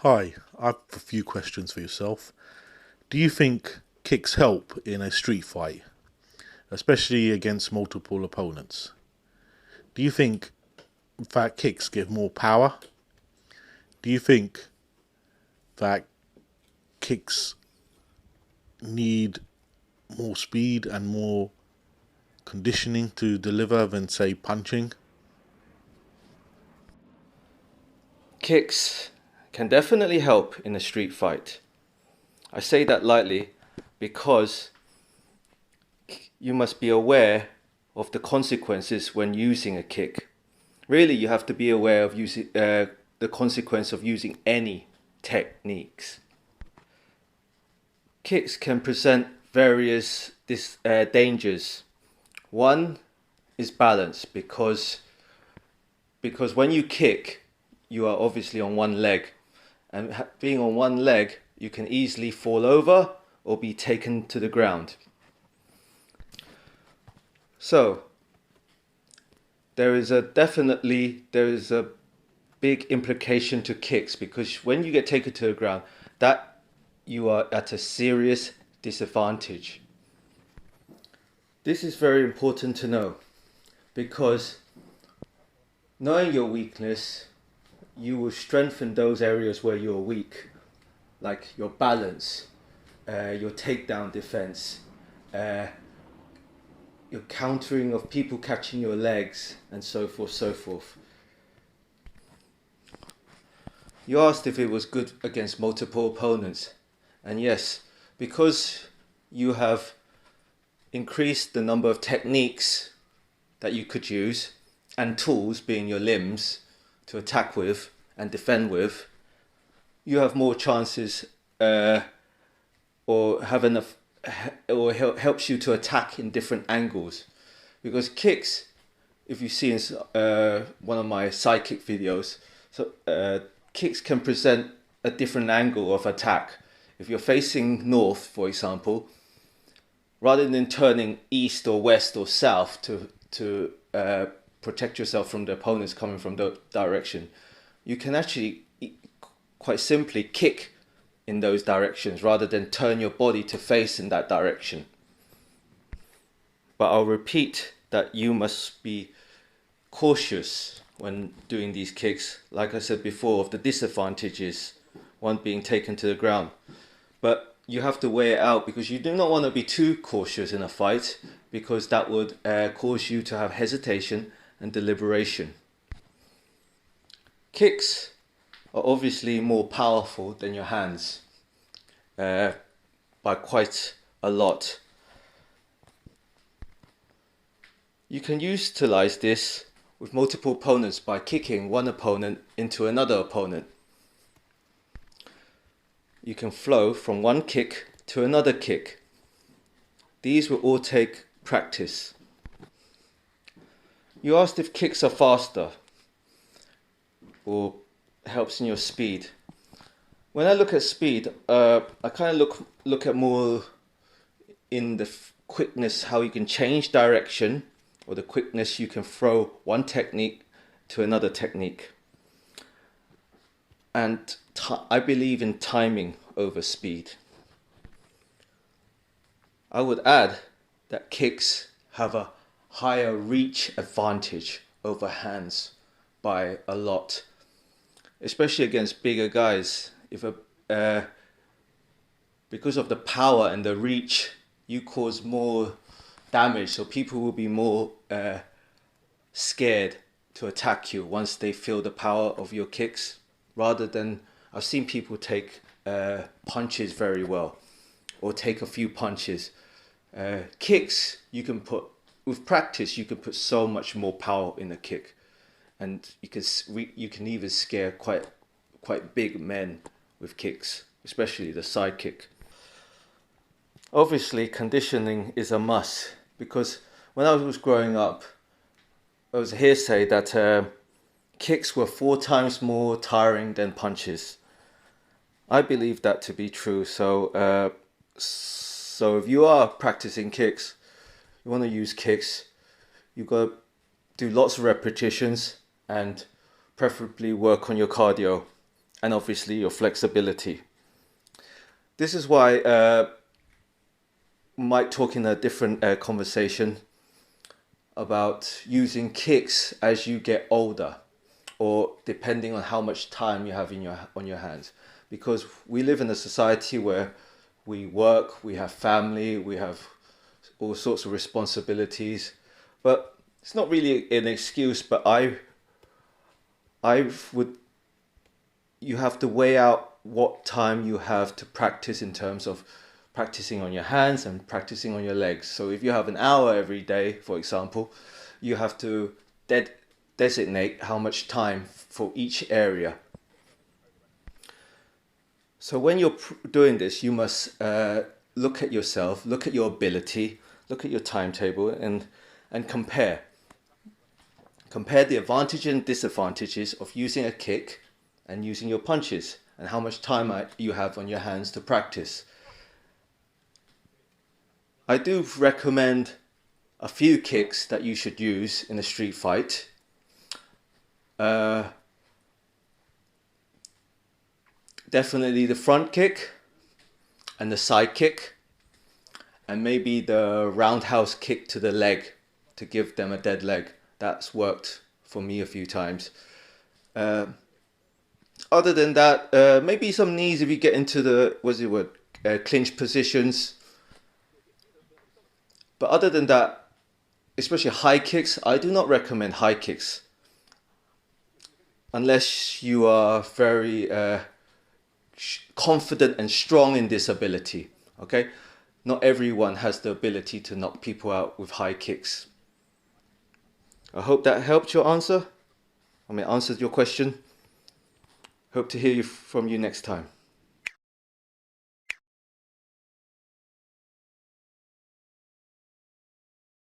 Hi, I've a few questions for yourself. Do you think kicks help in a street fight, especially against multiple opponents? Do you think that kicks give more power? Do you think that kicks need more speed and more conditioning to deliver than, say, punching? Kicks can definitely help in a street fight. I say that lightly because you must be aware of the consequences when using a kick. Really, you have to be aware of using the consequence of using any techniques. Kicks can present various dangers. One is balance because when you kick, you are obviously on one leg, and being on one leg, you can easily fall over or be taken to the ground. So there is a big implication to kicks because when you get taken to the ground, that you are at a serious disadvantage. This is very important to know because knowing your weakness, you will strengthen those areas where you're weak, like your balance, your takedown defense, uh, your countering of people catching your legs, and so forth, so forth. You asked if it was good against multiple opponents, and yes, because you have increased the number of techniques that you could use and tools being your limbs to attack with and defend with, you have more chances or have enough or helps you to attack in different angles. Because kicks, if you see in one of my sidekick videos, so kicks can present a different angle of attack. If you're facing north, for example, rather than turning east or west or south to protect yourself from the opponents coming from the direction, you can actually quite simply kick in those directions rather than turn your body to face in that direction. But I'll repeat that you must be cautious when doing these kicks. Like I said before, of the disadvantages, one being taken to the ground. But you have to weigh it out because you do not want to be too cautious in a fight because that would cause you to have hesitation and deliberation. Kicks are obviously more powerful than your hands by quite a lot. You can utilize this with multiple opponents by kicking one opponent into another opponent. You can flow from one kick to another kick. These will all take practice. You asked if kicks are faster or helps in your speed. When I look at speed, I kind of look at more in the quickness, how you can change direction, or the quickness you can throw one technique to another technique. And I believe in timing over speed. I would add that kicks have a higher reach advantage over hands by a lot, especially against bigger guys. Because of the power and the reach, you cause more damage, so people will be more scared to attack you once they feel the power of your kicks. Rather than, I've seen people take punches very well, or take a few punches. Kicks, with practice, you can put so much more power in a kick, and you can even scare quite big men with kicks, especially the side kick. Obviously, conditioning is a must because when I was growing up, it was a hearsay that kicks were 4 times more tiring than punches. I believe that to be true. So if you are practicing kicks, you want to use kicks, you got to do lots of repetitions and preferably work on your cardio and obviously your flexibility. This is why we might talk in a different conversation about using kicks as you get older, or depending on how much time you have on your hands, because we live in a society where we work, we have family, we have all sorts of responsibilities, but it's not really an excuse. But you have to weigh out what time you have to practice in terms of practicing on your hands and practicing on your legs. So if you have an hour every day, for example, you have to designate how much time for each area. So when you're doing this, you must look at yourself, look at your ability, look at your timetable, and compare. Compare the advantages and disadvantages of using a kick and using your punches, and how much time you have on your hands to practice. I do recommend a few kicks that you should use in a street fight. Definitely the front kick and the side kick, and maybe the roundhouse kick to the leg to give them a dead leg. That's worked for me a few times. Other than that, maybe some knees if you get into the clinch positions. But other than that, especially high kicks, I do not recommend high kicks unless you are very confident and strong in this ability. Okay, not everyone has the ability to knock people out with high kicks. I hope that helped your answer. Answered your question. Hope to hear from you next time.